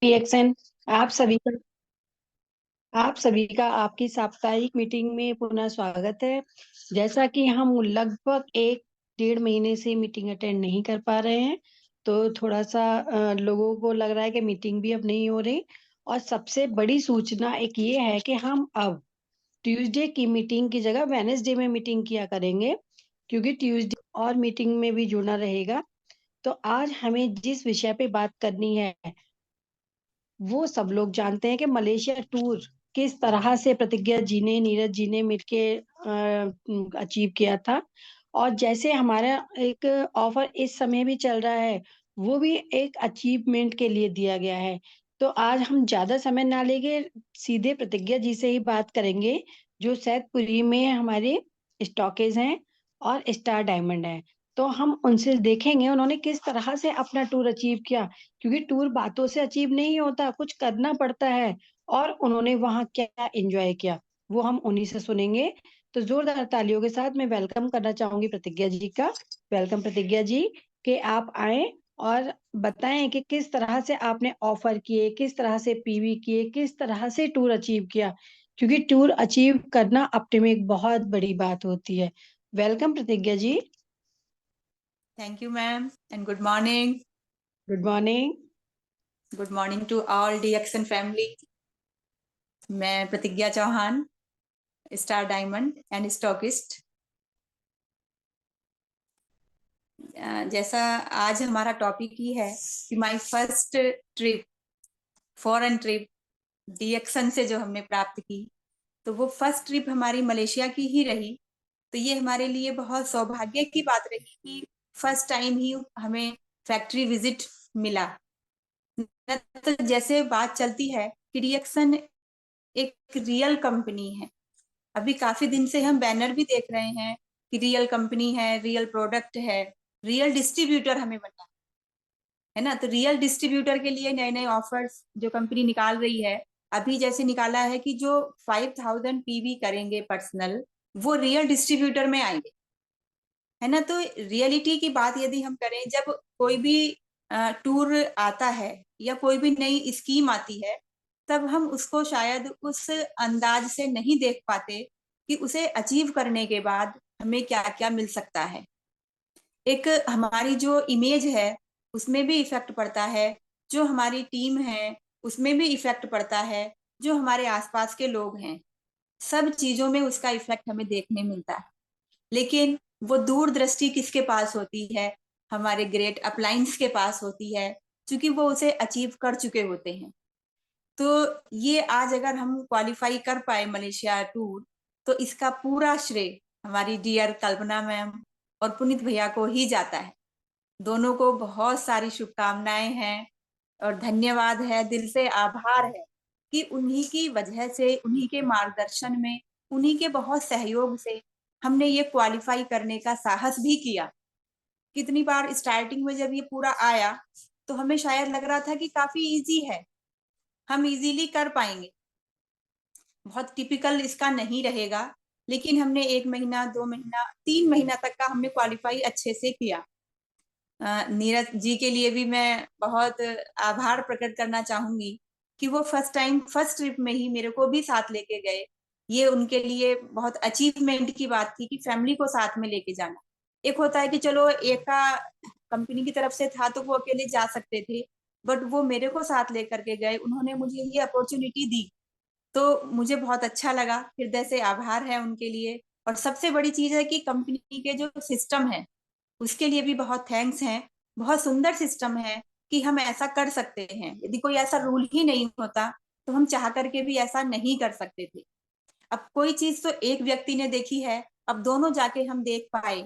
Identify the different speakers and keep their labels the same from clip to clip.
Speaker 1: Reaction. आप सभी का आप सभी का आपकी साप्ताहिक मीटिंग में पुनः स्वागत है। जैसा कि हम लगभग 1 डेढ़ महीने से मीटिंग अटेंड नहीं कर पा रहे हैं, तो थोड़ा सा लोगों को लग रहा है कि मीटिंग भी अब नहीं हो रही। और सबसे बड़ी सूचना एक ये है कि हम अब ट्यूसडे की मीटिंग की जगह वेनेसडे में मीटिंग किया करेंगे, क्योंकि ट्यूसडे और मीटिंग में भी जुड़ना रहेगा। तो आज हमें जिस विषय पे बात करनी है, वो सब लोग जानते हैं कि मलेशिया टूर किस तरह से प्रतिज्ञा जी ने, नीरज जी ने मिलके अचीव किया था। और जैसे हमारा एक ऑफर इस समय भी चल रहा है, वो भी एक अचीवमेंट के लिए दिया गया है। तो आज हम ज्यादा समय ना लेंगे, सीधे प्रतिज्ञा जी से ही बात करेंगे, जो सैदपुरी में हमारे स्टॉकेज हैं और स्टार डायमंड है। तो हम उनसे देखेंगे उन्होंने किस तरह से अपना टूर अचीव किया, क्योंकि टूर बातों से अचीव नहीं होता, कुछ करना पड़ता है। और उन्होंने वहां क्या एंजॉय किया, वो हम उन्हीं से सुनेंगे। तो जोरदार तालियों के साथ मैं वेलकम करना चाहूंगी प्रतिज्ञा जी का। वेलकम प्रतिज्ञा जी, कि आप आए और बताएं कि किस तरह से आपने ऑफर किए, किस तरह से पीवी किए, किस तरह से टूर अचीव किया, क्योंकि टूर अचीव करना अपने में एक बहुत बड़ी बात होती है। Welcome Pratigya ji.
Speaker 2: Thank you, ma'am, and good morning.
Speaker 1: Good morning.
Speaker 2: Good morning to all DXN family. मैं Pratigya Chauhan, star diamond and stockist. जैसा आज हमारा टॉपिक ही है कि my first trip, foreign trip DXN से जो हमने प्राप्त की, तो वो फर्स्ट ट्रिप हमारी मलेशिया की ही रही। तो ये हमारे लिए बहुत सौभाग्य की बात रही कि फर्स्ट टाइम ही हमें फैक्ट्री विजिट मिला। तो जैसे बात चलती है कि DXN एक रियल कंपनी है। अभी काफी दिन से हम बैनर भी देख रहे हैं कि रियल कंपनी है, रियल प्रोडक्ट है, रियल डिस्ट्रीब्यूटर हमें बना है ना। तो रियल डिस्ट्रीब्यूटर के लिए नए नए ऑफर्स जो कंपनी निकाल रही है, अभी जैसे निकाला है कि जो 5000 पीवी करेंगे पर्सनल, वो रियल डिस्ट्रीब्यूटर में आएंगे, है ना। तो रियलिटी की बात यदि हम करें, जब कोई भी टूर आता है या कोई भी नई स्कीम आती है, तब हम उसको शायद उस अंदाज से नहीं देख पाते कि उसे अचीव करने के बाद हमें क्या क्या मिल सकता है। एक हमारी जो इमेज है उसमें भी इफेक्ट पड़ता है, जो हमारी टीम है उसमें भी इफेक्ट पड़ता है, जो हमारे आसपास के लोग हैं, सब चीजों में उसका इफेक्ट हमें देखने मिलता है। लेकिन वो दूरदृष्टि किसके पास होती है? हमारे ग्रेट अपलाइंस के पास होती है, क्योंकि वो उसे अचीव कर चुके होते हैं। तो ये आज अगर हम क्वालिफाई कर पाए मलेशिया टूर, तो इसका पूरा श्रेय हमारी डियर कल्पना मैम और पुनीत भैया को ही जाता है। दोनों को बहुत सारी शुभकामनाएं हैं और धन्यवाद है, दिल से आभार है कि उन्हीं की वजह से, उन्हीं के मार्गदर्शन में, उन्हीं के बहुत सहयोग से हमने ये क्वालिफाई करने का साहस भी किया। कितनी बार स्टार्टिंग में जब ये पूरा आया, तो हमें शायद लग रहा था कि काफी इजी है, हम इजीली कर पाएंगे, बहुत टिपिकल इसका नहीं रहेगा। लेकिन हमने 1 महीना, 2 महीना, 3 महीना तक का हमने क्वालिफाई अच्छे से किया। नीरज जी के लिए भी मैं बहुत आभार प्रकट करना चाहूंगी कि वो फर्स्ट टाइम फर्स्ट ट्रिप में ही मेरे को भी साथ लेके गए। ये उनके लिए बहुत अचीवमेंट की बात थी कि फैमिली को साथ में लेके जाना। एक होता है कि चलो एक का कंपनी की तरफ से था तो वो अकेले जा सकते थे, बट वो मेरे को साथ लेकर के गए, उन्होंने मुझे ये अपॉर्चुनिटी दी। तो मुझे बहुत अच्छा लगा, हृदय से आभार है उनके लिए। और सबसे बड़ी चीज है कि कंपनी के जो सिस्टम है उसके लिए भी बहुत थैंक्स है। बहुत सुंदर सिस्टम है कि हम ऐसा कर सकते हैं। यदि कोई ऐसा रूल ही नहीं होता तो हम चाह करके भी ऐसा नहीं कर सकते थे। अब कोई चीज तो एक व्यक्ति ने देखी है, अब दोनों जाके हम देख पाए,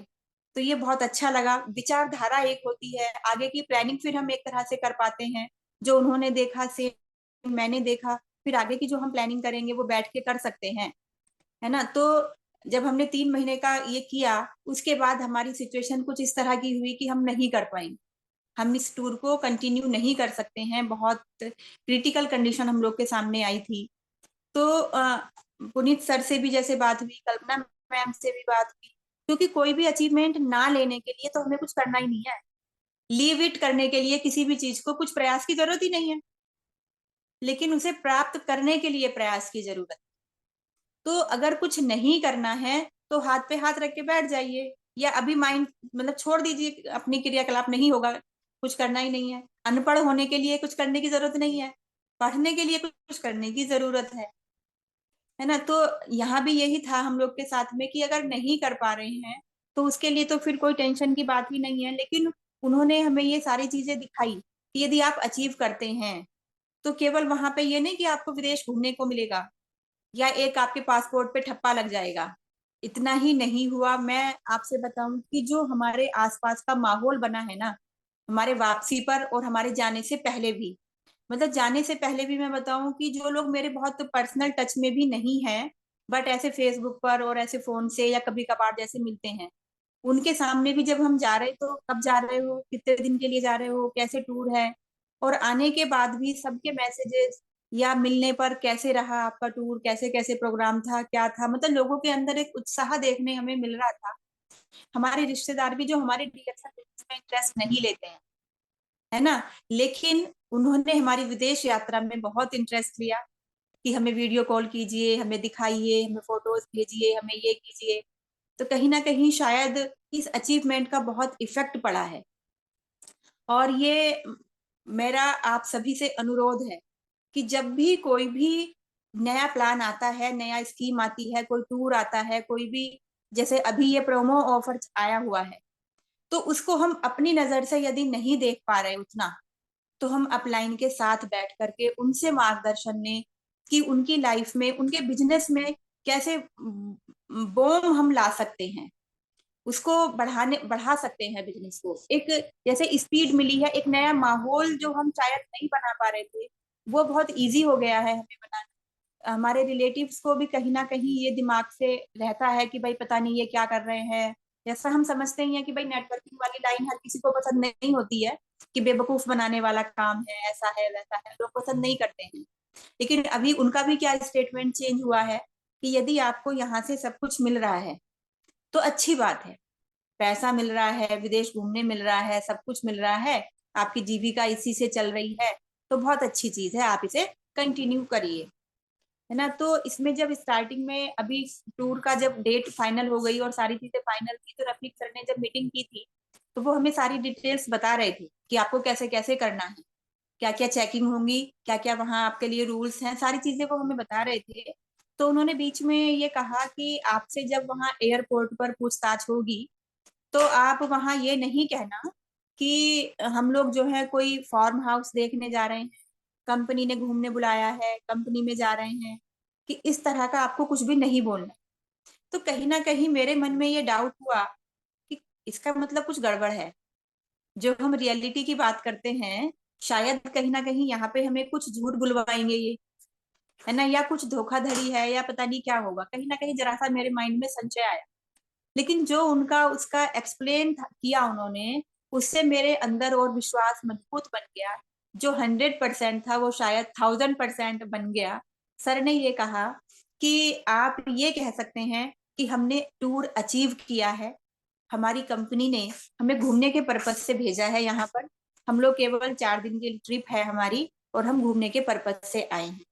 Speaker 2: तो ये बहुत अच्छा लगा। विचारधारा एक होती है, आगे की प्लानिंग फिर हम एक तरह से कर पाते हैं। जो उन्होंने देखा से मैंने देखा, फिर आगे की जो हम प्लानिंग करेंगे वो बैठ के कर सकते हैं, है ना। तो जब हमने 3 महीने का ये किया, उसके बाद हमारी सिचुएशन कुछ इस तरह की हुई कि हम नहीं कर पाएंगे, हम इस टूर को कंटिन्यू नहीं कर सकते हैं। बहुत क्रिटिकल कंडीशन हम लोग के सामने आई थी। तो पुनीत सर से भी जैसे बात हुई, कल्पना मैम से भी बात हुई, क्योंकि कोई भी अचीवमेंट ना लेने के लिए तो हमें कुछ करना ही नहीं है। लीव इट करने के लिए किसी भी चीज को कुछ प्रयास की जरूरत ही नहीं है। लेकिन उसे प्राप्त करने के लिए प्रयास की जरूरत है। तो अगर कुछ नहीं करना है तो हाथ पे हाथ रख के बैठ जाइए, या अभी माइंड मतलब छोड़ दीजिए, अपनी क्रियाकलाप नहीं होगा, कुछ करना ही नहीं है। अनपढ़ होने के लिए कुछ करने की जरूरत नहीं है, पढ़ने के लिए कुछ करने की जरूरत है ना। तो यहाँ भी यही था हम लोग के साथ में कि अगर नहीं कर पा रहे हैं तो उसके लिए तो फिर कोई टेंशन की बात ही नहीं है। लेकिन उन्होंने हमें ये सारी चीजें दिखाई कि यदि आप अचीव करते हैं तो केवल वहां पे ये नहीं कि आपको विदेश घूमने को मिलेगा या एक आपके पासपोर्ट पे ठप्पा लग जाएगा, इतना ही नहीं हुआ। मैं आपसे बताऊं कि जो हमारे आसपास का माहौल बना है ना, हमारे वापसी पर और हमारे जाने से पहले भी, मतलब जाने से पहले भी मैं बताऊं कि जो लोग मेरे बहुत पर्सनल टच में भी नहीं है, बट ऐसे फेसबुक पर और ऐसे फोन से या कभी कभार जैसे मिलते हैं, उनके सामने भी जब हम जा रहे तो कब जा रहे हो, कितने दिन के लिए जा रहे हो, कैसे टूर है, और आने के बाद भी सबके मैसेजेस या मिलने पर कैसे रहा आपका टूर, कैसे कैसे प्रोग्राम था, क्या था, मतलब लोगों के अंदर एक उत्साह देखने हमें मिल रहा था। हमारे रिश्तेदार भी जो हमारे डीएक्सन में इंटरेस्ट नहीं लेते हैं, है ना, लेकिन उन्होंने हमारी विदेश यात्रा में बहुत इंटरेस्ट लिया कि हमें वीडियो कॉल कीजिए, हमें दिखाइए, हमें फोटोज भेजिए, हमें ये कीजिए। तो कहीं ना कहीं शायद इस अचीवमेंट का बहुत इफेक्ट पड़ा है। और ये मेरा आप सभी से अनुरोध है कि जब भी कोई भी नया प्लान आता है, नया स्कीम आती है, कोई टूर आता है, कोई भी, जैसे अभी ये प्रोमो ऑफर आया हुआ है, तो उसको हम अपनी नजर से यदि नहीं देख पा रहे उतना, तो हम अपलाइन के साथ बैठ करके उनसे मार्गदर्शन लें कि उनकी लाइफ में, उनके बिजनेस में कैसे बोम हम ला सकते हैं, उसको बढ़ा सकते हैं बिजनेस को। एक जैसे स्पीड मिली है, एक नया माहौल जो हम शायद नहीं बना पा रहे थे, वो बहुत इजी हो गया है हमें बनाना। हमारे रिलेटिव्स को भी कहीं ना कहीं ये दिमाग से रहता है कि भाई पता नहीं ये क्या कर रहे हैं। जैसा हम समझते ही हैं कि भाई नेटवर्किंग वाली लाइन हर किसी को पसंद नहीं होती है, कि बेवकूफ बनाने वाला काम है, ऐसा है वैसा है, लोग पसंद नहीं करते हैं। लेकिन अभी उनका भी क्या स्टेटमेंट चेंज हुआ है कि यदि आपको यहाँ से सब कुछ मिल रहा है तो अच्छी बात है, पैसा मिल रहा है, विदेश घूमने मिल रहा है, सब कुछ मिल रहा है, आपकी जीविका इसी से चल रही है, तो बहुत अच्छी चीज है, आप इसे कंटिन्यू करिए, है ना। तो इसमें जब स्टार्टिंग में अभी टूर का जब डेट फाइनल हो गई और सारी चीजें फाइनल थी, तो रफीक सर ने जब मीटिंग की थी तो वो हमें सारी डिटेल्स बता रहे थे कि आपको कैसे कैसे करना है, क्या क्या चेकिंग होंगी, क्या क्या वहाँ आपके लिए रूल्स हैं, सारी चीजें वो हमें बता रहे थे। तो उन्होंने बीच में ये कहा कि आपसे जब वहाँ एयरपोर्ट पर पूछताछ होगी तो आप वहां ये नहीं कहना कि हम लोग जो है कोई फार्म हाउस देखने जा रहे हैं, कंपनी ने घूमने बुलाया है, कंपनी में जा रहे हैं, कि इस तरह का आपको कुछ भी नहीं बोलना। तो कहीं ना कहीं मेरे मन में ये डाउट हुआ कि इसका मतलब कुछ गड़बड़ है। जो हम रियलिटी की बात करते हैं, शायद कहीं ना कहीं यहाँ पे हमें कुछ झूठ बुलवाएंगे ये, है ना, या कुछ धोखाधड़ी है, या पता नहीं क्या होगा। कहीं ना कहीं जरा सा मेरे माइंड में संशय आया, लेकिन जो उनका उसका एक्सप्लेन किया उन्होंने, उससे मेरे अंदर और विश्वास मजबूत बन गया। जो 100% था वो शायद 1000% बन गया। सर ने ये कहा कि आप ये कह सकते हैं कि हमने टूर अचीव किया है, हमारी कंपनी ने हमें घूमने के पर्पज से भेजा है यहाँ पर, हम लोग केवल 4 दिन की ट्रिप है हमारी और हम घूमने के पर्पज से आए हैं।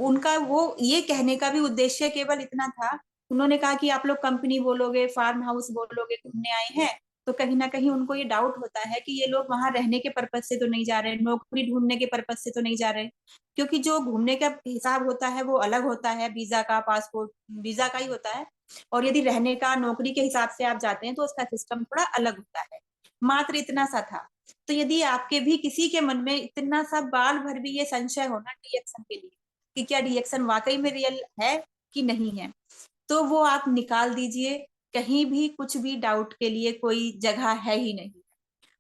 Speaker 2: उनका वो ये कहने का भी उद्देश्य केवल इतना था। उन्होंने कहा कि आप लोग कंपनी बोलोगे, फार्म हाउस बोलोगे, घूमने आए हैं, तो कहीं ना कहीं उनको ये डाउट होता है कि ये लोग वहां रहने के पर्पज से तो नहीं जा रहे, नौकरी ढूंढने के पर्पज से तो नहीं जा रहे। क्योंकि जो घूमने का हिसाब होता है वो अलग होता है, वीजा का, पासपोर्ट वीजा का ही होता है। और यदि रहने का, नौकरी के हिसाब से आप जाते हैं तो उसका सिस्टम थोड़ा अलग होता है। मात्र इतना सा था। तो यदि आपके भी किसी के मन में इतना सा बाल भर भी ये संशय होना डीएक्शन के लिए कि क्या डीएक्शन वाकई में रियल है कि नहीं है, तो वो आप निकाल दीजिए। कहीं भी कुछ भी डाउट के लिए कोई जगह है ही नहीं।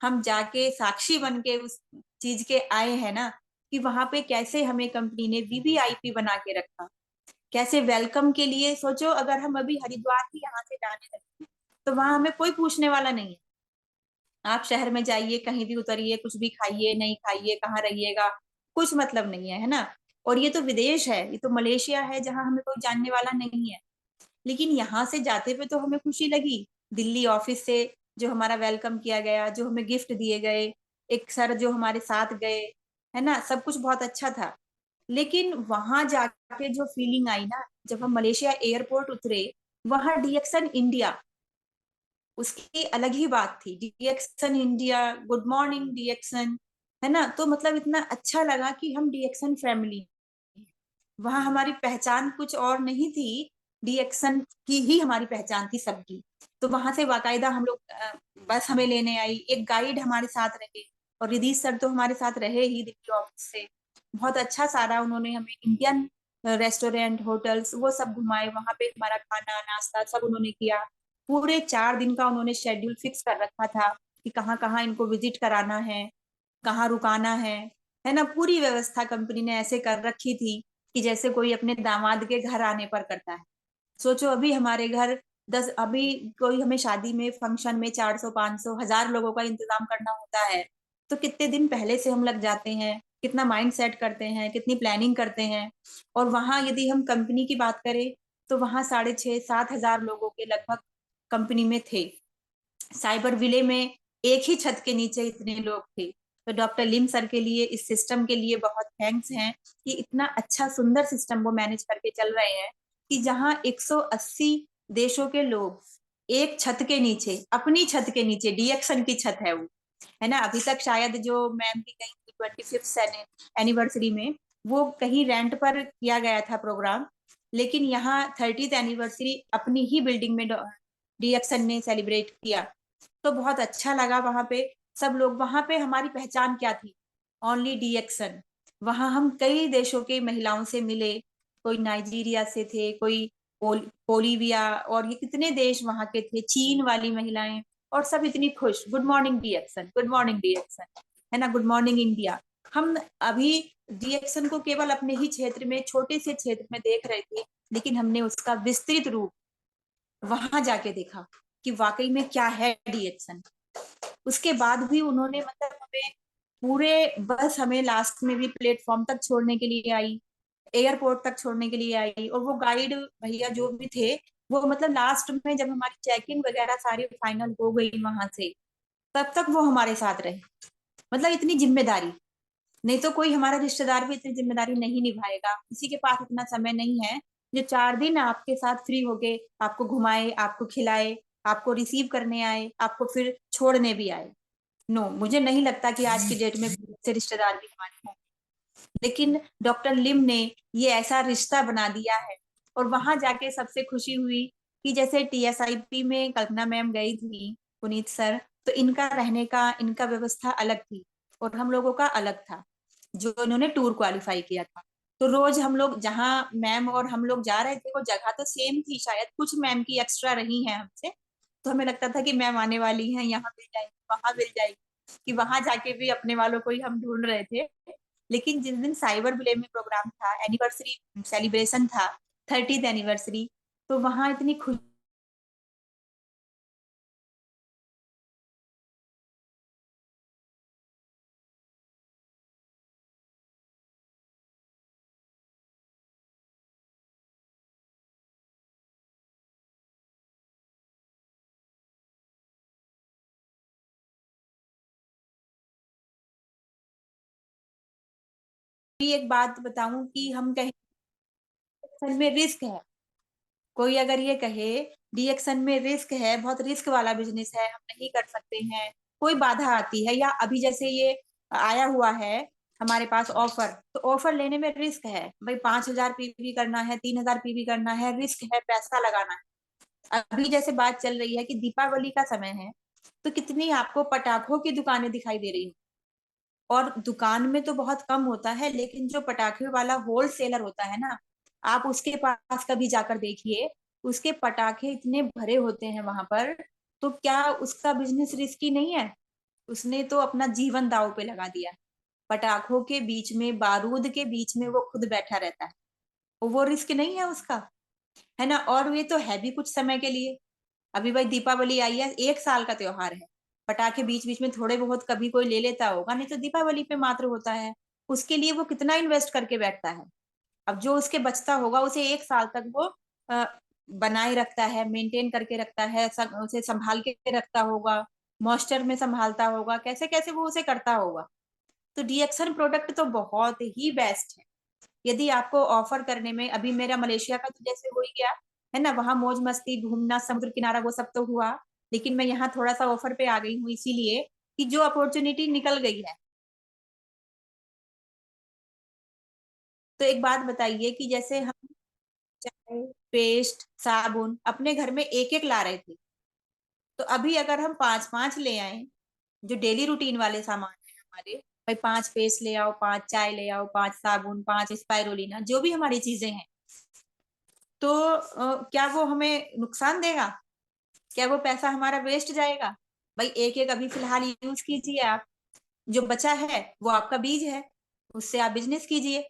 Speaker 2: हम जाके साक्षी बन के उस चीज के आए हैं ना, कि वहां पे कैसे हमें कंपनी ने वीवीआईपी बना के रखा, कैसे वेलकम के लिए सोचो। अगर हम अभी हरिद्वार ही यहाँ से जाने लगे तो वहां हमें कोई पूछने वाला नहीं है, आप शहर में जाइए, कहीं भी उतरिए, कुछ भी खाइए नहीं खाइए, कहाँ रहिएगा, कुछ मतलब नहीं है, है ना। और ये तो विदेश है, ये तो मलेशिया है जहाँ हमें कोई जानने वाला नहीं है। लेकिन यहाँ से जाते हुए तो हमें खुशी लगी, दिल्ली ऑफिस से जो हमारा वेलकम किया गया, जो हमें गिफ्ट दिए गए, एक सर जो हमारे साथ गए, है ना, सब कुछ बहुत अच्छा था। लेकिन वहां जाके जो फीलिंग आई ना, जब हम मलेशिया एयरपोर्ट उतरे, वहां डीएक्सन इंडिया, उसकी अलग ही बात थी। डीएक्सन इंडिया, गुड मॉर्निंग डीएक्सन, है ना। तो मतलब इतना अच्छा लगा कि हम डीएक्सन फैमिली, वहां हमारी पहचान कुछ और नहीं थी, डीएक्सन की ही हमारी पहचान थी सबकी। तो वहां से बाकायदा हम लोग बस हमें लेने आई, एक गाइड हमारे साथ रहे, और रिधि सर तो हमारे साथ रहे ही दिल्ली ऑफिस से। बहुत अच्छा सारा उन्होंने हमें इंडियन रेस्टोरेंट, होटल्स वो सब घुमाए, वहां पे हमारा खाना नाश्ता सब उन्होंने किया। पूरे 4 दिन का उन्होंने शेड्यूल फिक्स कर रखा था कि कहाँ कहाँ इनको विजिट कराना है, कहाँ रुकाना है ना। पूरी व्यवस्था कंपनी ने ऐसे कर रखी थी कि जैसे कोई अपने दामाद के घर आने पर करता है। सोचो अभी हमारे घर 10, अभी कोई हमें शादी में फंक्शन में 400 500 1000 लोगों का इंतजाम करना होता है, तो कितने दिन पहले से हम लग जाते हैं, कितना माइंड सेट करते हैं, कितनी प्लानिंग करते हैं। और वहां यदि हम कंपनी की बात करें, तो वहां 6,500 7,000 लोगों के लगभग कंपनी में थे। साइबर विले में एक ही छत के नीचे इतने लोग थे। तो डॉक्टर लिम सर के लिए, इस सिस्टम के लिए बहुत थैंक्स हैं कि इतना अच्छा सुंदर सिस्टम वो मैनेज करके चल रहे हैं, कि जहां 180 देशों के लोग एक छत के नीचे, अपनी छत के नीचे, डीएक्सन की छत है वो, है ना। अभी तक शायद जो मैम भी गई थी 25th एनिवर्सरी में, वो कहीं रेंट पर किया गया था प्रोग्राम, लेकिन यहाँ 30th एनिवर्सरी अपनी ही बिल्डिंग में डीएक्सन ने सेलिब्रेट किया। तो बहुत अच्छा लगा वहां पे। सब लोग वहां पे, हमारी पहचान क्या थी, ओनली डीएक्सन। वहां हम कई देशों के महिलाओं से मिले, कोई नाइजीरिया से थे, कोई बोलीविया, और ये कितने देश वहां के थे, चीन वाली महिलाएं, और सब इतनी खुश, गुड मॉर्निंग डीएक्सन, गुड मॉर्निंग डीएक्सन, है ना, गुड मॉर्निंग इंडिया। हम अभी डीएक्सन को केवल अपने ही क्षेत्र में, छोटे से क्षेत्र में देख रहे थे, लेकिन हमने उसका विस्तृत रूप वहां जाके देखा कि वाकई में क्या है डीएक्सन। उसके बाद भी उन्होंने मतलब हमें पूरे, बस हमें लास्ट में भी प्लेटफॉर्म तक छोड़ने के लिए आई, एयरपोर्ट तक छोड़ने के लिए आई। और वो गाइड भैया जो भी थे, वो मतलब लास्ट में जब हमारी चेकिंग वगैरह सारी फाइनल हो गई वहां से, तब तक वो हमारे साथ रहे। मतलब इतनी जिम्मेदारी, नहीं तो कोई हमारा रिश्तेदार भी इतनी जिम्मेदारी नहीं निभाएगा, किसी के पास इतना समय नहीं है जो 4 दिन आपके साथ फ्री होके आपको घुमाए, आपको खिलाए, आपको रिसीव करने आए, आपको फिर छोड़ने भी आए। नो, मुझे नहीं लगता कि आज की डेट में से रिश्तेदार भी हमारे हैं। लेकिन डॉक्टर लिम ने ये ऐसा रिश्ता बना दिया है। और वहां जाके सबसे खुशी हुई कि जैसे टीएसआईपी में कल्पना मैम गई थी, पुनीत सर, तो इनका रहने का, इनका व्यवस्था अलग थी और हम लोगों का अलग था, जो इन्होंने टूर क्वालिफाई किया था। तो रोज हम लोग जहाँ मैम और हम लोग जा रहे थे, वो जगह तो सेम थी, शायद कुछ मैम की एक्स्ट्रा रही है हमसे, तो हमें लगता था कि मैम आने वाली है, यहाँ मिल जाएगी, वहां मिल जाएगी, कि वहां जाके भी अपने वालों को ही हम ढूंढ रहे थे। लेकिन जिस दिन साइबर विले में प्रोग्राम था, एनिवर्सरी सेलिब्रेशन था, 30th एनिवर्सरी, तो वहां इतनी खुशी। एक बात बताऊं कि हम कहें में रिस्क है, कोई अगर ये कहे डीएक्सन में रिस्क है, बहुत रिस्क वाला बिजनेस है, हम नहीं कर सकते हैं, कोई बाधा आती है, या अभी जैसे ये आया हुआ है हमारे पास ऑफर, तो ऑफर लेने में रिस्क है भाई, 5,000 पीवी करना है, 3,000 पीवी करना है, रिस्क है, पैसा लगाना है। अभी जैसे बात चल रही है कि दीपावली का समय है, तो कितनी आपको पटाखों की दुकानें दिखाई दे रही हैं। और दुकान में तो बहुत कम होता है, लेकिन जो पटाखे वाला होल सेलर होता है ना, आप उसके पास कभी जाकर देखिए, उसके पटाखे इतने भरे होते हैं वहां पर। तो क्या उसका बिजनेस रिस्की नहीं है? उसने तो अपना जीवन दांव पे लगा दिया। पटाखों के बीच में, बारूद के बीच में वो खुद बैठा रहता है, वो रिस्क नहीं है उसका, है ना। और ये तो है भी कुछ समय के लिए। अभी भाई दीपावली आई है, 1 साल का त्योहार है, पटाखे बीच बीच में थोड़े बहुत कभी कोई ले लेता होगा, नहीं तो दीपावली पे मात्र होता है। उसके लिए वो कितना इन्वेस्ट करके बैठता है। अब जो उसके बचता होगा, उसे 1 साल तक वो अ, बनाए रखता है, मेंटेन करके रखता है, उसे संभाल के रखता होगा, मॉइस्चर में संभालता होगा, कैसे कैसे वो उसे करता होगा। तो डीएक्सन प्रोडक्ट तो बहुत ही बेस्ट है, यदि आपको ऑफर करने में, अभी मेरा मलेशिया का तो जैसे हो ही गया है ना, वहां मौज मस्ती घूमना समुद्र किनारा वो सब तो हुआ, लेकिन मैं यहाँ थोड़ा सा ऑफर पे आ गई हूँ इसीलिए कि जो अपॉर्चुनिटी निकल गई है। तो एक बात बताइए कि जैसे हम चाय, पेस्ट, साबुन अपने घर में एक एक ला रहे थे, तो अभी अगर हम पांच पांच ले आए, जो डेली रूटीन वाले सामान है हमारे, भाई 5 पेस्ट ले आओ, 5 चाय ले आओ, 5 साबुन, 5 स्पाइरोलिना, जो भी हमारी चीजें हैं, तो क्या वो हमें नुकसान देगा? क्या वो पैसा हमारा वेस्ट जाएगा? भाई एक एक अभी फिलहाल यूज कीजिए आप, जो बचा है वो आपका बीज है, उससे आप बिजनेस कीजिए।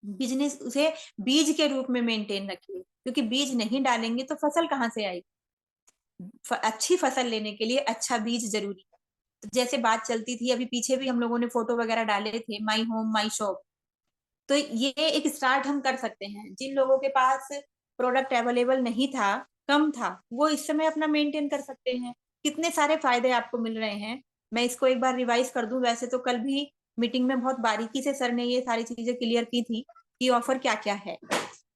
Speaker 2: बिजनेस उसे बीज के रूप में मेंटेन रखिए, क्योंकि बीज नहीं डालेंगे तो फसल कहाँ से आएगी? अच्छी फसल लेने के लिए अच्छा बीज जरूरी है। तो जैसे बात चलती थी अभी पीछे भी हम लोगों ने फोटो वगैरह डाले थे, माई होम माई शॉप, तो ये एक स्टार्ट हम कर सकते हैं। जिन लोगों के पास प्रोडक्ट अवेलेबल नहीं था, कम था, वो इस समय अपना मेंटेन कर सकते हैं। कितने सारे फायदे आपको मिल रहे हैं। मैं इसको एक बार रिवाइज कर दूं, वैसे तो कल भी मीटिंग में बहुत बारीकी से सर ने ये सारी चीजें क्लियर की थी कि ऑफर क्या क्या है।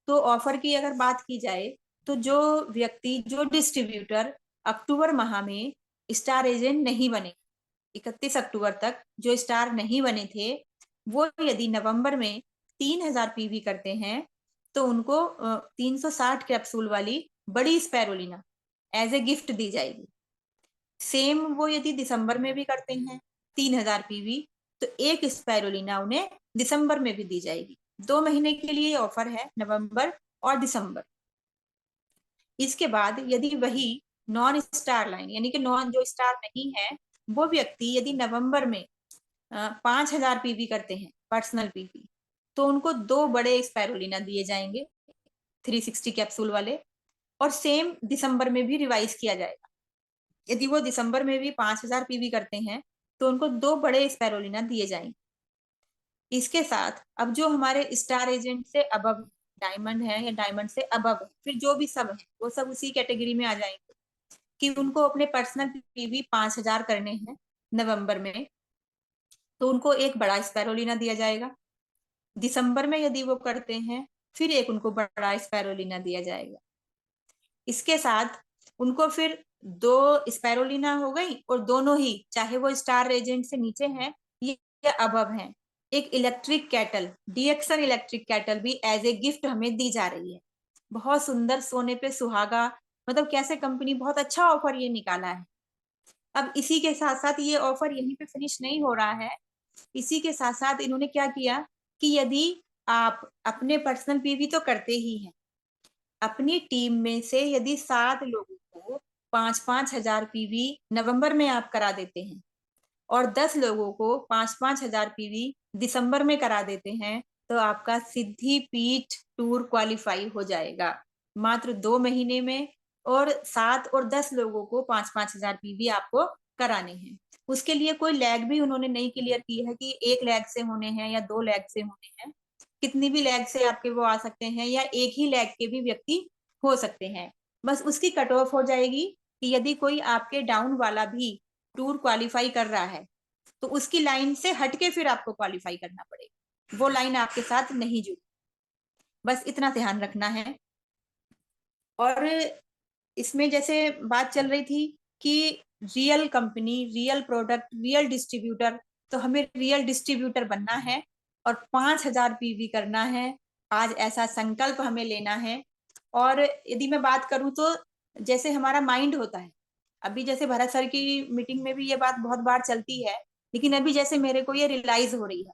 Speaker 2: तो ऑफर की अगर बात की जाए, तो जो व्यक्ति, जो डिस्ट्रीब्यूटर अक्टूबर माह में स्टार एजेंट नहीं बने, 31 अक्टूबर तक जो स्टार नहीं बने थे, वो यदि नवंबर में 3000 पीवी करते हैं, तो उनको 360 कैप्सूल वाली बड़ी स्पैरोलिना एज ए गिफ्ट दी जाएगी। सेम वो यदि दिसंबर में भी करते हैं 3000 पीवी, तो एक स्पैरोलिना उन्हें दिसंबर में भी दी जाएगी। 2 महीने के लिए ऑफर है, नवंबर और दिसंबर। इसके बाद यदि वही नॉन स्टार लाइन, यानी कि नॉन जो स्टार नहीं है, वो व्यक्ति यदि नवंबर में 5000 पीवी करते हैं पर्सनल पीवी, तो उनको 2 बड़े स्पैरोलिना दिए जाएंगे 360 कैप्सूल वाले। और सेम दिसंबर में भी रिवाइज किया जाएगा। यदि वो दिसंबर में भी 5000 पीवी करते हैं, तो उनको 2 बड़े स्पैरोलिना दिए जाएंगे। इसके साथ अब जो हमारे स्टार एजेंट से अबव डायमंड है या डायमंड से अबव है, फिर जो भी सब है वो सब उसी कैटेगरी में आ जाएंगे कि उनको अपने पर्सनल पीवी 5000 करने हैं नवंबर में, तो उनको एक बड़ा स्पैरोलिना दिया जाएगा। दिसंबर में यदि वो करते हैं, फिर एक उनको बड़ा स्पैरोलिना दिया जाएगा। इसके साथ उनको फिर 2 स्पैरोलिना हो गई, और दोनों ही, चाहे वो स्टार एजेंट से नीचे हैं या अबव हैं, एक इलेक्ट्रिक कैटल, डीएक्सन इलेक्ट्रिक कैटल भी एज ए गिफ्ट हमें दी जा रही है। बहुत सुंदर, सोने पे सुहागा, मतलब कैसे कंपनी बहुत अच्छा ऑफर ये निकाला है। अब इसी के साथ साथ ये ऑफर यहीं पे फिनिश नहीं हो रहा है। इसी के साथ साथ इन्होंने क्या किया कि यदि आप अपने पर्सनल पीवी तो करते ही हैं, अपनी टीम में से यदि 7 लोगों को 5-5 हजार पीवी नवंबर में आप करा देते हैं, और 10 लोगों को 5-5 हजार पीवी दिसंबर में करा देते हैं, तो आपका सिद्धि पीठ टूर क्वालिफाई हो जाएगा मात्र 2 महीने में। और 7 और 10 लोगों को 5-5 हजार पीवी आपको कराने हैं। उसके लिए कोई लैग भी उन्होंने नहीं क्लियर की है कि 1 लैग से होने हैं या 2 लैग से होने हैं। कितनी भी लैग से आपके वो आ सकते हैं, या एक ही लैग के भी व्यक्ति हो सकते हैं। बस उसकी कट ऑफ हो जाएगी कि यदि कोई आपके डाउन वाला भी टूर क्वालिफाई कर रहा है, तो उसकी लाइन से हटके फिर आपको क्वालिफाई करना पड़ेगा, वो लाइन आपके साथ नहीं जुड़ी। बस इतना ध्यान रखना है। और इसमें जैसे बात चल रही थी कि real company, real product, real distributor, तो हमें रियल डिस्ट्रीब्यूटर बनना है और 5000 पीवी करना है। आज ऐसा संकल्प हमें लेना है। और यदि मैं बात करूं तो जैसे हमारा माइंड होता है, अभी जैसे भरत सर की मीटिंग में भी ये बात बहुत बार चलती है, लेकिन अभी जैसे मेरे को ये रियलाइज हो रही है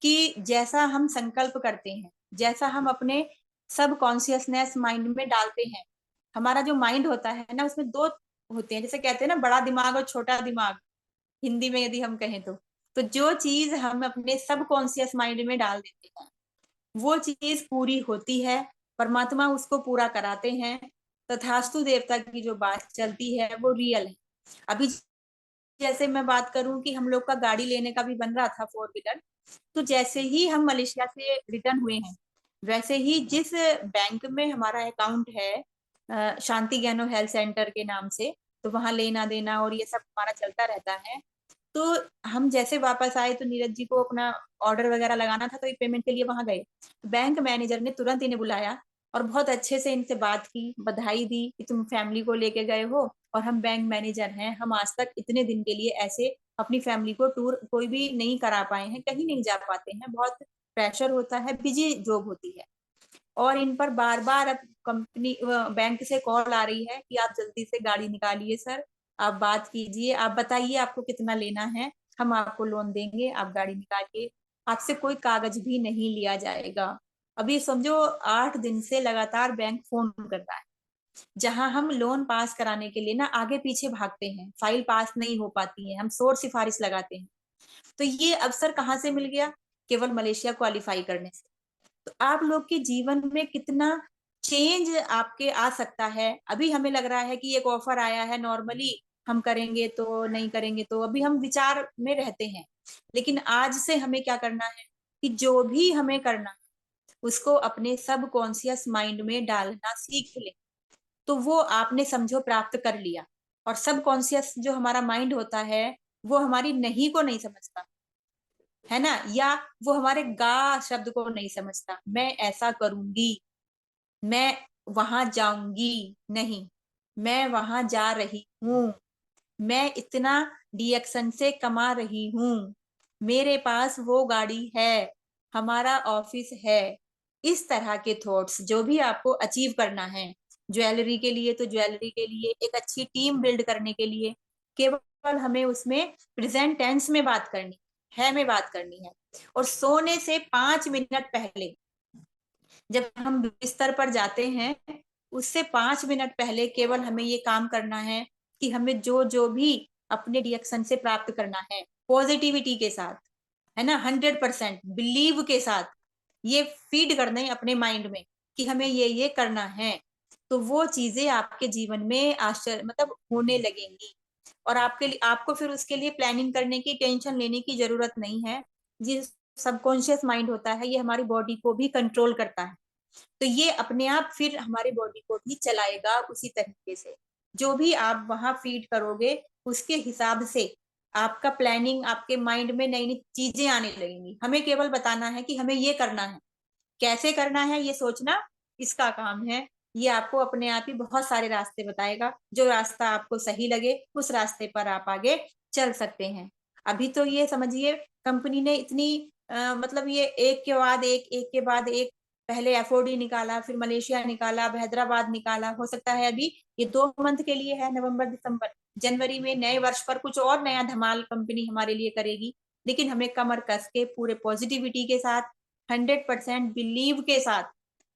Speaker 2: कि जैसा हम संकल्प करते हैं, जैसा हम अपने सब कॉन्शियसनेस माइंड में डालते हैं, हमारा जो माइंड होता है ना, उसमें 2 होते हैं, जैसे कहते हैं ना बड़ा दिमाग और छोटा दिमाग, हिंदी में यदि हम कहें तो जो चीज हम अपने सब कॉन्शियस माइंड में डाल देते हैं, वो चीज पूरी होती है, परमात्मा उसको पूरा कराते हैं। तथास्तु देवता की जो बात चलती है वो रियल है। अभी जैसे मैं बात करूं कि हम लोग का गाड़ी लेने का भी बन रहा था 4 व्हीलर, तो जैसे ही हम मलेशिया से रिटर्न हुए हैं, वैसे ही जिस बैंक में हमारा अकाउंट है, शांति ज्ञानो हेल्थ सेंटर के नाम से, तो वहां लेना देना और ये सब हमारा चलता रहता है। तो हम जैसे वापस आए तो नीरज जी को अपना ऑर्डर वगैरह लगाना था, तो एक पेमेंट के लिए वहां गए। बैंक मैनेजर ने तुरंत इन्हें बुलाया और बहुत अच्छे से इनसे बात की, बधाई दी कि तुम फैमिली को लेके गए हो, और हम बैंक मैनेजर हैं, हम आज तक इतने दिन के लिए ऐसे अपनी फैमिली को टूर कोई भी नहीं करा पाए हैं, कहीं नहीं जा पाते हैं, बहुत प्रेशर होता है, बिजी जॉब होती है। और इन पर बार बार अब कंपनी बैंक से कॉल आ रही है कि आप जल्दी से गाड़ी निकालिए सर, आप बात कीजिए, आप बताइए आपको कितना लेना है, हम आपको लोन देंगे, आप गाड़ी निकालिए, आपसे कोई कागज भी नहीं लिया जाएगा। अभी समझो 8 दिन से लगातार बैंक फोन कर रहा है, जहां हम लोन पास कराने के लिए ना आगे पीछे भागते हैं, फाइल पास नहीं हो पाती है, हम शोर सिफारिश लगाते हैं। तो ये अवसर कहाँ से मिल गया? केवल मलेशिया क्वालिफाई करने से। तो आप लोग के जीवन में कितना चेंज आपके आ सकता है। अभी हमें लग रहा है कि एक ऑफर आया है, नॉर्मली हम करेंगे तो नहीं करेंगे, तो अभी हम विचार में रहते हैं। लेकिन आज से हमें क्या करना है कि जो भी हमें करना है उसको अपने सब कॉन्शियस माइंड में डालना सीख ले। तो वो आपने समझो प्राप्त कर लिया। और सब कॉन्शियस जो हमारा माइंड होता है वो हमारी नहीं को नहीं समझता है ना, या वो हमारे गा शब्द को नहीं समझता, मैं ऐसा करूंगी, मैं वहां जाऊंगी, नहीं, मैं वहां जा रही हूँ, मैं इतना डीएक्शन से कमा रही हूँ, मेरे पास वो गाड़ी है, हमारा ऑफिस है। इस तरह के थॉट्स जो भी आपको अचीव करना है, ज्वेलरी के लिए तो ज्वेलरी के लिए, एक अच्छी टीम बिल्ड करने के लिए, केवल हमें उसमें प्रेजेंट टेंस में बात करनी है, में बात करनी है। और सोने से 5 मिनट पहले जब हम बिस्तर पर जाते हैं, उससे 5 मिनट पहले केवल हमें ये काम करना है कि हमें जो जो भी अपने रिएक्शन से प्राप्त करना है, पॉजिटिविटी के साथ, है ना, 100% बिलीव के साथ ये फीड कर दें अपने माइंड में कि हमें ये करना है। तो वो चीजें आपके जीवन में आश्चर्य मतलब होने लगेंगी। और आपके लिए आपको फिर उसके लिए प्लानिंग करने की, टेंशन लेने की जरूरत नहीं है। ये सबकॉन्शियस माइंड होता है, ये हमारी बॉडी को भी कंट्रोल करता है। तो ये अपने आप फिर हमारी बॉडी को भी चलाएगा उसी तरीके से। जो भी आप वहां फीड करोगे उसके हिसाब से आपका प्लानिंग, आपके माइंड में नई नई चीजें आने लगेंगी। हमें केवल बताना है कि हमें ये करना है, कैसे करना है ये सोचना इसका काम है। ये आपको अपने आप ही बहुत सारे रास्ते बताएगा, जो रास्ता आपको सही लगे उस रास्ते पर आप आगे चल सकते हैं। अभी तो ये समझिए कंपनी ने इतनी मतलब ये एक के बाद एक के बाद एक, पहले एफओडी निकाला, फिर मलेशिया निकाला, अब हैदराबाद निकाला, हो सकता है अभी ये 2 मंथ के लिए है, नवंबर दिसंबर, जनवरी में नए वर्ष पर कुछ और नया धमाल कंपनी हमारे लिए करेगी। लेकिन हमें कमर कस के पूरे पॉजिटिविटी के साथ, 100% बिलीव के साथ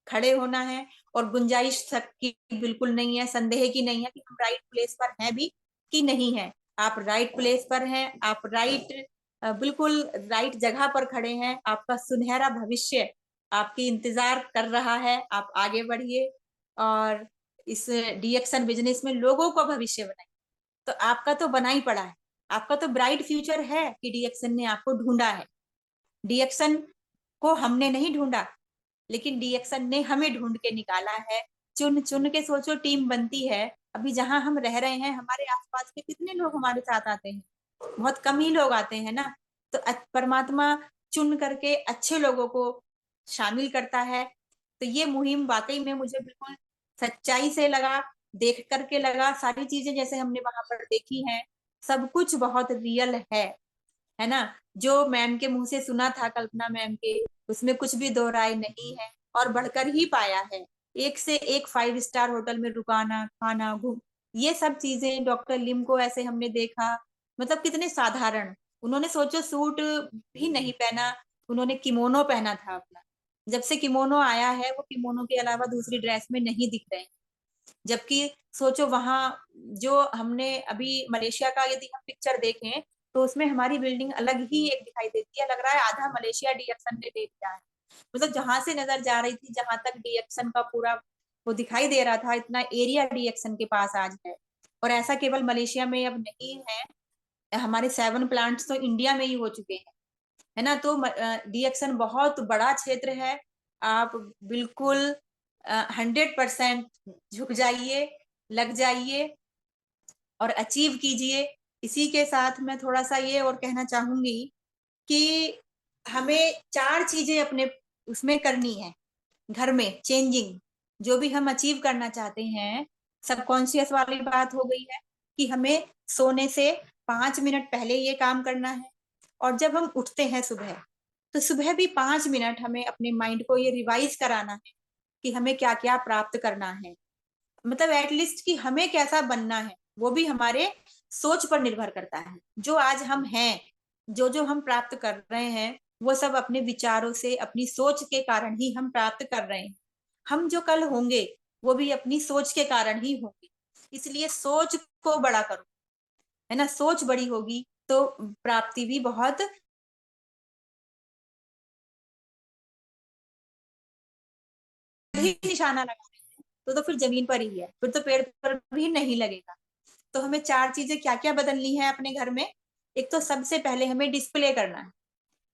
Speaker 2: खड़े होना है। और गुंजाइश तक की बिल्कुल नहीं है, संदेह की नहीं है कि हम राइट प्लेस पर हैं भी कि नहीं है। आप राइट प्लेस पर हैं, आप बिल्कुल राइट जगह पर खड़े हैं। आपका सुनहरा भविष्य आपकी इंतजार कर रहा है, आप आगे बढ़िए और इस डीएक्शन बिजनेस में लोगों को भविष्य बनाइए। तो आपका तो बना ही पड़ा है, आपका तो ब्राइट फ्यूचर है कि डीएक्शन ने आपको ढूंढा है। डीएक्शन को हमने नहीं ढूंढा, लेकिन डीएक्शन ने हमें ढूंढ के निकाला है। चुन चुन के सोचो टीम बनती है। अभी जहां हम रह रहे हैं हमारे आसपास के कितने लोग हमारे साथ आते हैं, बहुत कम ही लोग आते हैं ना। तो परमात्मा चुन करके अच्छे लोगों को शामिल करता है। तो ये मुहिम वाकई में मुझे बिल्कुल सच्चाई से लगा, देख करके लगा, सारी चीजें जैसे हमने वहां पर देखी हैं सब कुछ बहुत रियल है ना। जो मैम के मुंह से सुना था, कल्पना मैम के, उसमें कुछ भी दो राय नहीं है, और बढ़कर ही पाया है। एक से एक 5 स्टार होटल में रुकाना, खाना, घूम, ये सब चीजें डॉक्टर लिम को ऐसे हमने देखा, मतलब कितने साधारण। उन्होंने सोचो सूट भी नहीं पहना, उन्होंने किमोनो पहना था अपना। जब से किमोनो आया है वो किमोनो के अलावा दूसरी ड्रेस में नहीं दिख रहे हैं। जबकि सोचो वहां जो हमने अभी मलेशिया का यदि हम पिक्चर देखें तो उसमें हमारी बिल्डिंग अलग ही एक दिखाई देती है, लग रहा है आधा मलेशिया डीएक्शन ने ले लिया है। मतलब जहां से नजर जा रही थी, जहां तक डीएक्शन का पूरा वो दिखाई दे रहा था, इतना एरिया डीएक्शन के पास आज है। और ऐसा केवल मलेशिया में अब नहीं है, हमारे 7 प्लांट्स तो इंडिया में ही हो चुके हैं, है ना। तो डीएक्शन बहुत बड़ा क्षेत्र है। आप बिल्कुल 100% झुक जाइए, लग जाइए और अचीव कीजिए इसी के साथ मैं थोड़ा सा ये और कहना चाहूंगी कि हमें 4 चीजें अपने उसमें करनी है, घर में चेंजिंग, जो भी हम अचीव करना चाहते हैं। सबकॉन्शियस वाली बात हो गई है कि हमें सोने से 5 मिनट पहले ये काम करना है, और जब हम उठते हैं सुबह, तो सुबह भी 5 मिनट हमें अपने माइंड को ये रिवाइज कराना है कि हमें क्या क्या प्राप्त करना है, मतलब एटलीस्ट कि हमें कैसा बनना है। वो भी हमारे सोच पर निर्भर करता है। जो आज हम हैं, जो जो हम प्राप्त कर रहे हैं, वो सब अपने विचारों से, अपनी सोच के कारण ही हम प्राप्त कर रहे हैं। हम जो कल होंगे, वो भी अपनी सोच के कारण ही होंगे। इसलिए सोच को बड़ा करो, है ना। सोच बड़ी होगी तो प्राप्ति भी बहुत ही निशाना लगा रहे हैं, तो फिर जमीन पर ही है, फिर तो पेड़ पर भी नहीं लगेगा। तो हमें 4 चीजें क्या क्या बदलनी है अपने घर में। एक तो सबसे पहले हमें डिस्प्ले करना है,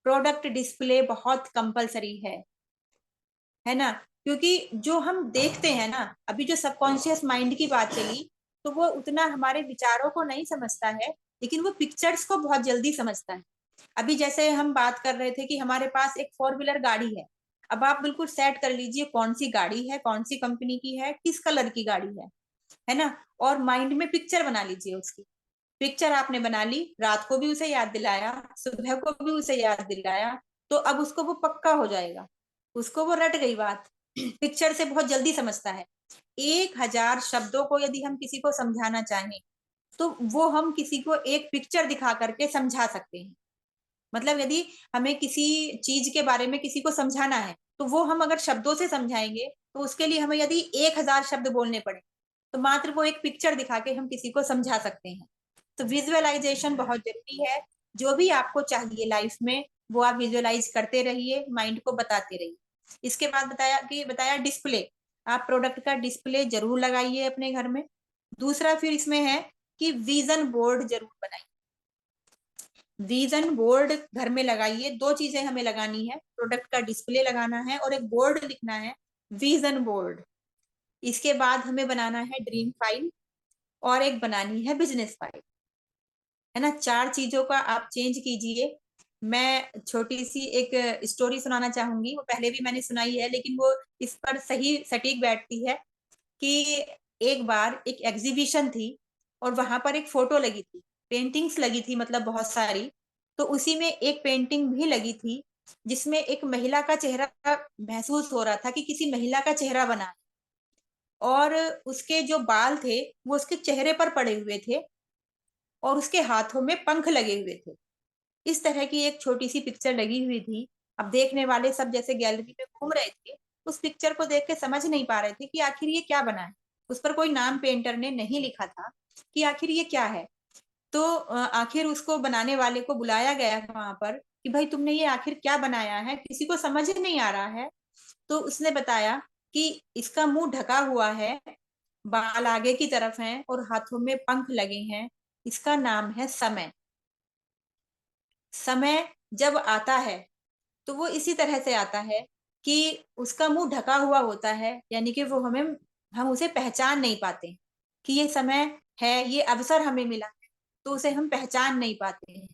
Speaker 2: प्रोडक्ट डिस्प्ले बहुत कंपलसरी है ना। क्योंकि जो हम देखते हैं ना, अभी जो सबकॉन्शियस माइंड की बात चली, तो वो उतना हमारे विचारों को नहीं समझता है, लेकिन वो पिक्चर्स को बहुत जल्दी समझता है। अभी जैसे हम बात कर रहे थे कि हमारे पास एक 4 व्हीलर गाड़ी है। अब आप बिल्कुल सेट कर लीजिए कौन सी गाड़ी है, कौन सी कंपनी की है, किस कलर की गाड़ी है ना। और माइंड में पिक्चर बना लीजिए उसकी। पिक्चर आपने बना ली, रात को भी उसे याद दिलाया, सुबह को भी उसे याद दिलाया, तो अब उसको वो पक्का हो जाएगा, उसको वो रट गई बात। पिक्चर से बहुत जल्दी समझता है। 1000 शब्दों को यदि हम किसी को समझाना चाहें, तो वो हम किसी को एक पिक्चर दिखा करके समझा सकते हैं। मतलब यदि हमें किसी चीज के बारे में किसी को समझाना है, तो वो हम अगर शब्दों से समझाएंगे, तो उसके लिए हमें यदि 1000 शब्द बोलने पड़े, तो मात्र वो एक पिक्चर दिखा के हम किसी को समझा सकते हैं। तो विजुअलाइजेशन बहुत जरूरी है। जो भी आपको चाहिए लाइफ में, वो आप विजुअलाइज करते रहिए, माइंड को बताते रहिए। इसके बाद बताया डिस्प्ले। आप प्रोडक्ट का डिस्प्ले जरूर लगाइए अपने घर में। दूसरा फिर इसमें है कि विजन बोर्ड जरूर बनाइए। विजन बोर्ड घर में लगाइए। 2 चीजें हमें लगानी है, प्रोडक्ट का डिस्प्ले लगाना है और एक बोर्ड लिखना है, विजन बोर्ड। इसके बाद हमें बनाना है ड्रीम फाइल, और एक बनानी है बिजनेस फाइल, है ना। 4 चीजों का आप चेंज कीजिए। मैं छोटी सी एक स्टोरी सुनाना चाहूंगी, वो पहले भी मैंने सुनाई है, लेकिन वो इस पर सही सटीक बैठती है। कि एक बार एक एग्जीबिशन थी, और वहां पर एक फोटो लगी थी, पेंटिंग्स लगी थी, मतलब बहुत सारी। तो उसी में एक पेंटिंग भी लगी थी, जिसमें एक महिला का चेहरा महसूस हो रहा था कि किसी महिला का चेहरा बना है। और उसके जो बाल थे, वो उसके चेहरे पर पड़े हुए थे, और उसके हाथों में पंख लगे हुए थे। इस तरह की एक छोटी सी पिक्चर लगी हुई थी। अब देखने वाले सब जैसे गैलरी में घूम रहे थे, उस पिक्चर को देख के समझ नहीं पा रहे थे कि आखिर ये क्या बना है। उस पर कोई नाम पेंटर ने नहीं लिखा था कि आखिर ये क्या है। तो आखिर उसको बनाने वाले को बुलाया गया वहां पर कि भाई तुमने ये आखिर क्या बनाया है, किसी को समझ नहीं आ रहा है। तो उसने बताया कि इसका मुंह ढका हुआ है, बाल आगे की तरफ हैं और हाथों में पंख लगे हैं। इसका नाम है समय। समय जब आता है, तो वो इसी तरह से आता है कि उसका मुंह ढका हुआ होता है, यानी कि वो हम उसे पहचान नहीं पाते कि ये समय है, ये अवसर हमें मिला है, तो उसे हम पहचान नहीं पाते हैं।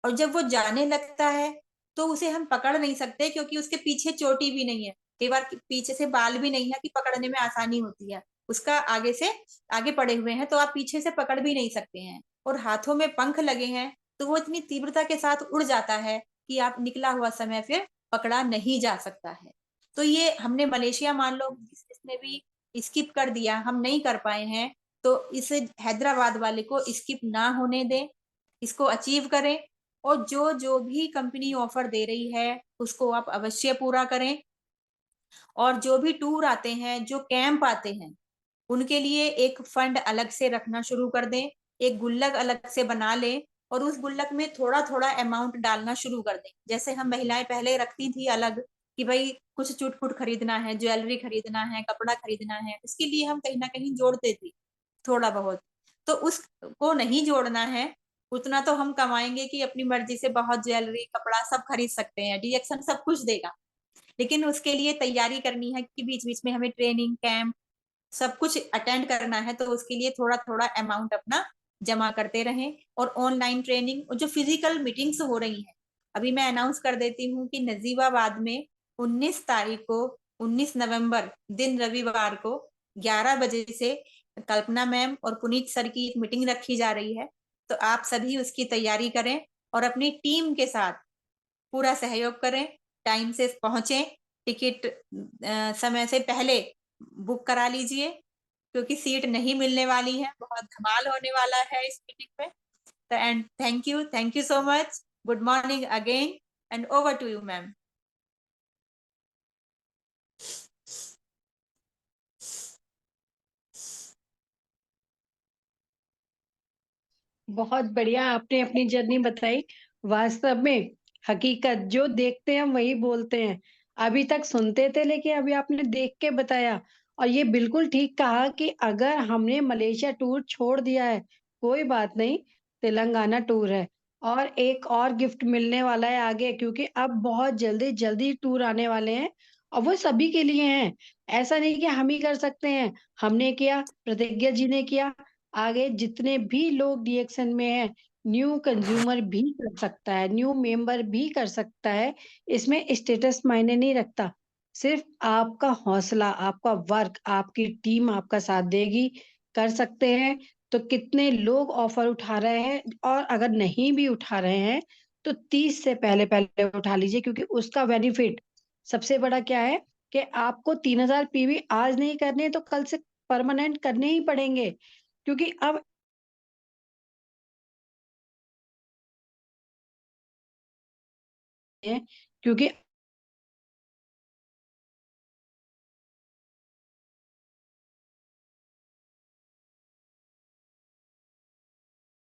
Speaker 2: और जब वो जाने लगता है, तो उसे हम पकड़ नहीं सकते, क्योंकि उसके पीछे चोटी भी नहीं है, कई बार पीछे से बाल भी नहीं है कि पकड़ने में आसानी होती है। उसका आगे से आगे पड़े हुए हैं, तो आप पीछे से पकड़ भी नहीं सकते हैं। और हाथों में पंख लगे हैं, तो वो इतनी तीव्रता के साथ उड़ जाता है कि आप निकला हुआ समय फिर पकड़ा नहीं जा सकता है। तो ये हमने मलेशिया मान लो इसने भी स्किप कर दिया, हम नहीं कर पाए हैं, तो इस हैदराबाद वाले को स्किप ना होने दें, इसको अचीव करें। और जो जो भी कंपनी ऑफर दे रही है, उसको आप अवश्य पूरा करें। और जो भी टूर आते हैं, जो कैंप आते हैं, उनके लिए एक फंड अलग से रखना शुरू कर दें, एक गुल्लक अलग से बना लें, और उस गुल्लक में थोड़ा थोड़ा अमाउंट डालना शुरू कर दें। जैसे हम महिलाएं पहले रखती थी अलग, कि भाई कुछ चुटपुट खरीदना है, ज्वेलरी खरीदना है, कपड़ा खरीदना है, उसके लिए हम कहीं ना कहीं जोड़ते थे थोड़ा बहुत। तो उसको नहीं जोड़ना है। उतना तो हम कमाएंगे कि अपनी मर्जी से बहुत ज्वेलरी कपड़ा सब खरीद सकते हैं, डीएक्शन सब कुछ देगा। लेकिन उसके लिए तैयारी करनी है कि बीच बीच में हमें ट्रेनिंग कैंप सब कुछ अटेंड करना है, तो उसके लिए थोड़ा थोड़ा अमाउंट अपना जमा करते रहें। और ऑनलाइन ट्रेनिंग और जो फिजिकल मीटिंग्स हो रही हैं, अभी मैं अनाउंस कर देती हूँ कि नजीबाबाद में 19 तारीख को, 19 नवंबर दिन रविवार को 11 बजे से कल्पना मैम और पुनीत सर की एक मीटिंग रखी जा रही है। तो आप सभी उसकी तैयारी करें और अपनी टीम के साथ पूरा सहयोग करें, टाइम से पहुंचे, टिकट समय से पहले बुक करा लीजिए, क्योंकि सीट नहीं मिलने वाली है, बहुत धमाल होने वाला है इस मीटिंग में। तो and thank you so much, good morning again, and over to you ma'am.
Speaker 1: बहुत बढ़िया, आपने अपनी जर्नी बताई। वास्तव में हकीकत जो देखते हैं हम वही बोलते हैं। अभी तक सुनते थे, लेकिन अभी आपने देख के बताया। और ये बिल्कुल ठीक कहा कि अगर हमने मलेशिया टूर छोड़ दिया है, कोई बात नहीं, तेलंगाना टूर है। और एक और गिफ्ट मिलने वाला है आगे, क्योंकि अब बहुत जल्दी जल्दी टूर आने वाले हैं और वो सभी के लिए हैं। ऐसा नहीं कि हम ही कर सकते हैं। हमने किया, प्रतिज्ञा जी ने किया, आगे जितने भी लोग रिएक्शन में हैं, न्यू कंज्यूमर भी कर सकता है, न्यू मेंबर भी कर सकता है। इसमें स्टेटस मायने नहीं रखता। सिर्फ आपका हौसला, आपका वर्क, आपकी टीम आपका साथ देगी, कर सकते हैं। तो कितने लोग ऑफर उठा रहे हैं, और अगर नहीं भी उठा रहे हैं तो 30 से पहले पहले उठा लीजिए, क्योंकि उसका बेनिफिट सबसे बड़ा क्या है कि आपको 3000 पीवी आज नहीं करने तो कल से परमानेंट करने ही पड़ेंगे, क्योंकि अब है, क्योंकि